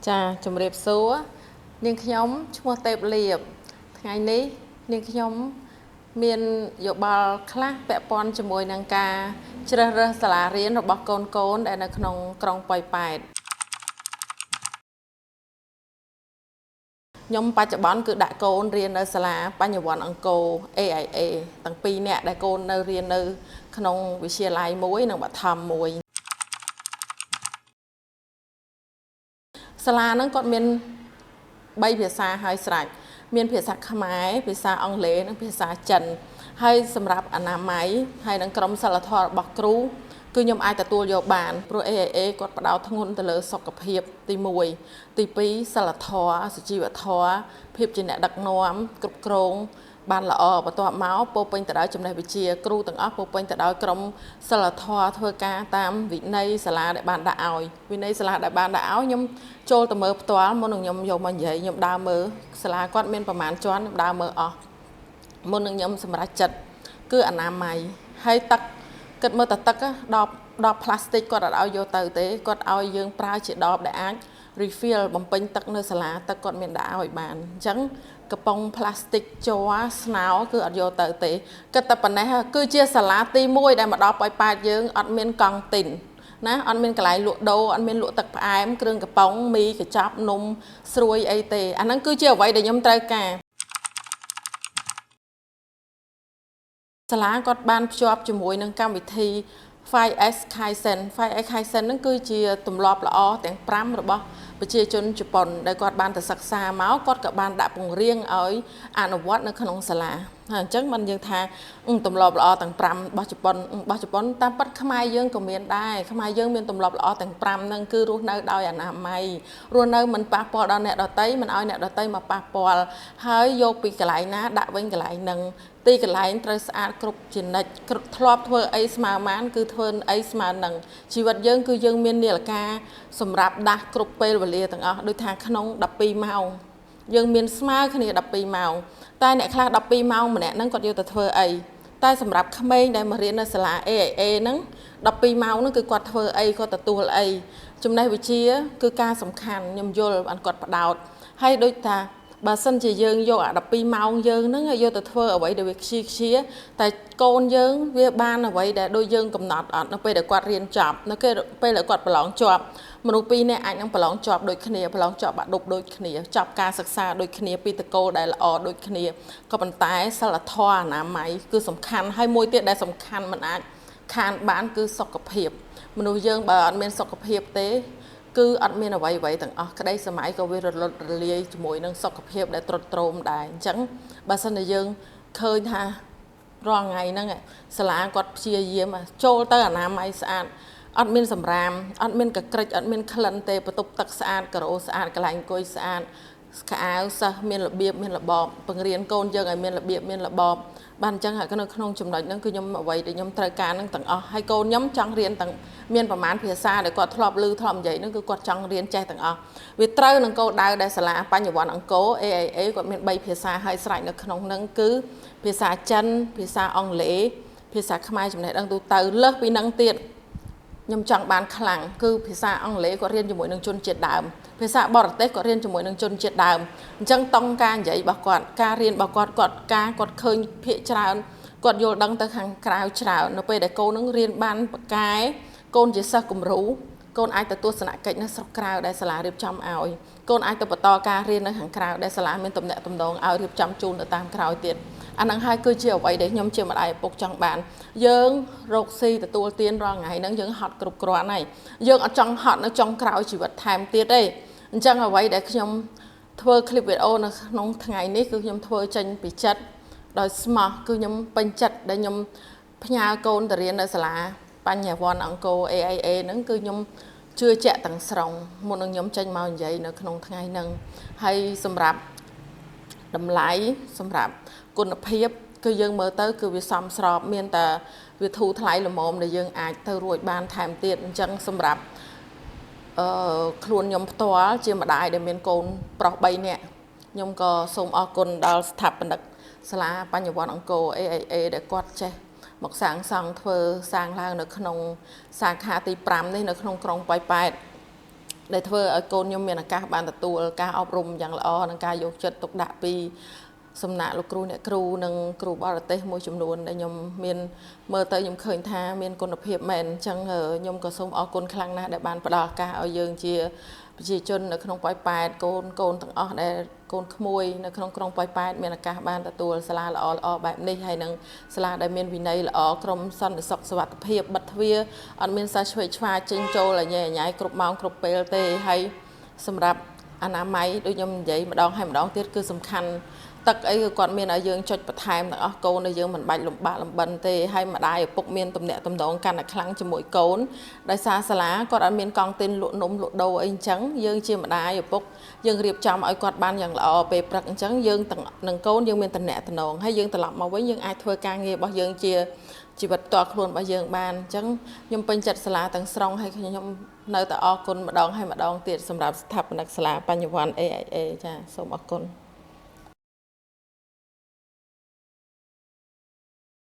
ចាជំរាបសួរនាងខ្ញុំឈ្មោះទេពលៀបថ្ងៃនេះនាងខ្ញុំមានយោបល់ខ្លះពាក់ព័ន្ធជាមួយនឹងការជ្រើសរើសសាលារៀនរបស់កូនដែលនៅក្នុងក្រុងប៉ោយប៉ែតខ្ញុំបច្ចុប្បន្នគឺដាក់កូនរៀននៅសាលាបញ្ញវន្តអង្គរ AIA ទាំងពីរនាក់ដែលកូននៅរៀននៅក្នុងវិទ្យាល័យមួយនិងបឋមមួយសាលាហ្នឹងគាត់មាន3ភាសាហើយស្រេចមានភាសាខ្មែរភាសាអង់គ្លេសនិងភាសាចិនហើយសម្រាប់អនាម័យហើយនិងក្រុមសិលធម៌របស់គ្រូគឺខ្ញុំអាចទទួលយកបានព្រោះ AIA គាត់ផ្ដោតធ្ងន់ទៅលើសុខភាពទី1ទី2សិលធម៌សុជីវធម៌ភាពជាអ្នកដឹកនាំគ្រប់គ្រងបានល្អបន្ទាប់មកពោពេញទៅដោយចំណេះវិជ្ជាគ្រូទាំងអស់ពោពេញទៅដោយក្រុមសិលធម៌ធ្វើការតាមវិន័យសាលាដែលបានដាក់ឲ្យវិន័យសាលាដែលបានដាក់ឲ្យខ្ញុំចូលទៅមើលផ្ទាល់មុននឹងខ្ញុំយកមកនិយាយខ្ញុំដើរមើលសាលាគាត់មានប្រមាណជាន់ខ្ញុំដើរមើលអស់មុននឹងខ្ញុំសម្រេចចិត្តគឺអនាម័យហើយទឹកគិតមើលតែទឹកដបផ្លាស្ទិកគាត់អត់ឲ្យយកទៅទេគាត់ឲ្យយើងប្រើជាដបដែលអាច refill បំពេញទឹកនៅសាលាទឹកគាត់មានដាក់ឲ្យបានអញ្ចឹងកំប៉ុងផ្លាស្ទិកជ័រស្នោគឺអត់យកទៅទេគិតតែប៉ុណ្ណេះគឺជាសាលាទី1ដែលមកដល់ប៉ោយប៉ែតយើងអត់មានកង់ទីនណាអត់មានកន្លែងលក់ដូរអត់មានលក់ទឹកផ្អែមគ្រឿងកំប៉ុងមីកញ្ចប់នំស្រួយអីទេអាហ្នឹងគឺជាអ្វីដែលខ្ញុំត្រូវការសាលាគាត់បានភ្ជាប់ជាមួយនឹងកម្មវិធី 5S Kaizen ហ្នឹងគឺជាទម្លាប់ល្អទាំង5របស់ប្រជាជនជប៉ុនដែលគាត់បានទៅសិក្សាមកគាត់ក៏បានដាក់ពង្រៀងឲ្យអនុវត្តនៅក្នុងសាលាហើយអញ្ចឹងបានយើងថាទម្លាប់ល្អទាំង5របស់ជប៉ុនតាមពិតខ្មែរយើងក៏មានដែរខ្មែរយើងមានទម្លាប់ល្អទាំង5ហ្នឹងគឺរស់នៅដោយអនាម័យរស់នៅមិនប៉ះពាល់ដល់អ្នកដទៃមិនឲ្យអ្នកដទៃមកប៉ះពាល់ហើយយកពីកន្លែងណាដាក់វិញកន្លែងហ្នឹងទីកន្លែងត្រូវស្អាតគ្រប់ជានិច្ចគ្រប់ធ្លាប់ធ្វើអីស្មើបានគឺធ្វើអីស្មើនឹងជីវិតយើងគឺយើងមាននាឡិកាសម្រាប់ដាស់គ្រប់ពេលវេលាទាំងអស់ដូចថាក្នុង12ម៉ោងយើងមានស្មើគ្នា12ម៉ោងតែអ្នកខ្លះ12ម៉ោងម្នាក់ហ្នឹងគាត់យកទៅធ្វើអីតែសម្រាប់ក្មេងដែលមករៀននៅសាលា AIA ហ្នឹង12ម៉ោងហ្នឹងគឺគាត់ធ្វើអីគាត់ទទួលអីចំណេះវិជ្ជាគឺការសំខាន់ខ្ញុំយល់បានគាត់ផ្ដោតហើយដូចថាបើសិនជាយើងយកអា12ម៉ោងយើងហ្នឹងយកទៅធ្វើអ្វីដែលវាខ្ជិលតែកូនយើងវាបានអ្វីដែលដូចយើងកំណត់អត់នៅពេលដែលគាត់រៀនចប់នៅពេលដែលគាត់ប្រឡងជាប់មនុស្សពីរនាក់អាចនឹងប្រឡងជាប់ដូចគ្នាប្រឡងជាប់បាក់ឌុបដូចគ្នាចប់ការសិក្សាដូចគ្នាពីតកូលដែលល្អដូចគ្នាក៏ប៉ុន្តែសិលធម៌អនាម័យគឺសំខាន់ហើយមួយទៀតដែលសំខាន់មិនអាចខានបានគឺសុខភាពមនុស្សយើងបើអត់មានសុខភាពទេគឺអត់មានអ្វីទាំងអស់ក្តីសម័យក៏វារលត់រលាយជាមួយនឹងសុខភាពដែលទ្រុឌទ្រោមដែរអញ្ចឹងបើសិនជាយើងឃើញថារាល់ថ្ងៃហ្នឹងសាលាគាត់ព្យាយាមចូលទៅអនាម័យស្អាតអត់មានសម្រាមអត់មានកក្រិចអត់មានក្លិនទេបន្ទប់ទឹកស្អាតការ៉ូស្អាតកន្លែងអង្គុយស្អាតកៅអៅសិស្សមានរបៀបមានរបបបង្រៀនកូនយើងឲ្យមានរបៀបមានរបបបានអញ្ចឹងហើយនៅក្នុងចំណុចហ្នឹងគឺខ្ញុំអ្វីដែលខ្ញុំត្រូវការហ្នឹងទាំងអស់ហើយកូនខ្ញុំចង់រៀនទាំងមានប្រមាណភាសាដែលគាត់ធ្លាប់ឮធ្លាប់និយាយហ្នឹងគឺគាត់ចង់រៀនចេះទាំងអស់វាត្រូវនឹងគោលដៅដែលសាលាបញ្ញវន្តអង្គរ AIA គាត់មាន3ភាសាហើយស្រេចនៅក្នុងហ្នឹងគឺភាសាចិនភាសាអង់គ្លេសភាសាខ្មែរចំណេះដឹងទូទៅលើសពីហ្នឹងទៀតខ្ញុំចង់បានខ្លាំងគឺភាសាអង់គ្លេសគាត់រៀនជាមួយនឹងជនជាតិដើមភាសាបរទេសគាត់រៀនជាមួយនឹងជនជាតិដើមអញ្ចឹងតង់ការនិយាយរបស់គាត់ការរៀនរបស់គាត់គាត់ឃើញភាគច្រើនគាត់យល់ដឹងទៅខាងក្រៅច្រើននៅពេលដែលកូននឹងរៀនបានបកកែកូនជាសិស្សគំរូកូនអាចទៅទស្សនកិច្ចនៅស្រុកក្រៅដែលសាលារៀបចំឲ្យកូនអាចទៅបន្តការរៀននៅខាងក្រៅដែលសាលាមានទំនាក់ទំនងឲ្យរៀបចំជូនទៅតាមក្រោយទៀតអាហ្នឹងហើយគឺជាអ្វីដែលខ្ញុំជាម្ដាយឪពុកចង់បានយើងរកស៊ីទទួលទានរាល់ថ្ងៃហ្នឹងយើងហត់គ្រប់គ្រាន់ហើយយើងអត់ចង់ហត់នៅចុងក្រោយជីវិតថែមទៀតទេអញ្ចឹងអ្វីដែលខ្ញុំធ្វើ clip video នៅក្នុងថ្ងៃនេះគឺខ្ញុំធ្វើចេញពីចិត្តដោយស្មោះគឺខ្ញុំពេញចិត្តដែលខ្ញុំផ្ញើកូនទៅរៀននៅសាលាបញ្ញវន្តអង្គរ AIA ហ្នឹងគឺខ្ញុំជឿជាក់ទាំងស្រុងមុននឹងខ្ញុំចេញមកនិយាយនៅក្នុងថ្ងៃហ្នឹងហើយសម្រាប់តម្លៃសម្រាប់គុណភាពគឺយើងមើលទៅគឺវាសមស្របមានតែវាធូរថ្លៃល្មមដែលយើងអាចទៅរួចបានថែមទៀតអញ្ចឹងសម្រាប់ខ្លួនខ្ញុំផ្ទាល់ជាម្ដាយដែលមានកូនប្រុស3នាក់ខ្ញុំក៏សូមអរគុណដល់ស្ថាបនិកសាលាបញ្ញវន្តអង្គរ AIA ដែលគាត់ចេះមកសាងសង់ធ្វើសាងឡើងនៅក្នុងសាខាទី5នេះនៅក្នុងក្រុងប៉ោយប៉ែត ដែលធ្វើឲ្យកូនខ្ញុំមានឱកាសបានទទួលការអប់រំយ៉ាងល្អនិងការយកចិត្តទុកដាក់ពីសំណាក់លោកគ្រូអ្នកគ្រូនិងគ្រូបរទេសមួយចំនួនដែលខ្ញុំមានមើលទៅខ្ញុំឃើញថាមានគុណភាពមែនអញ្ចឹងខ្ញុំក៏សូមអរគុណខ្លាំងណាស់ដែលបានផ្ដល់ឱកាសឲ្យយើងជាប្រជាជននៅក្នុងប៉ោយប៉ែតកូនទាំងអស់ដែលកូនក្មួយនៅក្នុងក្រុងប៉ោយប៉ែតមានឱកាសបានទទួលសាលាល្អបែបនេះហើយនឹងសាលាដែលមានវិន័យល្អក្រុមសន្តិសុខសុវត្ថិភាពបិទទ្វារអត់មានសាច់ឆ្វេងឆ្វាយចេញចូលឲ្យញ៉ៃញ៉ៃគ្រប់ម៉ោងគ្រប់ពេលទេហើយសម្រាប់អនាម័យដូចខ្ញុំនិយាយម្ដងហើយម្ដងទៀតគឺសំខាន់ទឹកអីគឺគាត់មានឲ្យយើងចុចបន្ថែមទាំងអស់កូនដែលយើងមិនបាច់លំបាកលំបិនទេហើយម្ដាយឪពុកមានទំនាក់ទំនងកាន់តែខ្លាំងជាមួយកូនដោយសារសាលាគាត់អត់មានកង់ទិញលក់នំលក់ដូរអីអញ្ចឹងយើងជាម្ដាយឪពុកយើងរៀបចំឲ្យគាត់បានយ៉ាងល្អពេលព្រឹកអញ្ចឹងយើងទាំងនឹងកូនយើងមានទំនាក់ទំនងហើយយើងត្រឡប់មកវិញយើងអាចធ្វើការងាររបស់យើងជាជីវិតផ្ទាល់ខ្លួនរបស់យើងបានអញ្ចឹងខ្ញុំពេញចិត្តសាលាទាំងស្រុងហើយខ្ញុំនៅតែអរគុណម្ដងហើយម្ដងទៀតសម្រាប់ស្ថាបនិកសាលាបញ្ញវន្ត AIA ចាសូមអរគុណ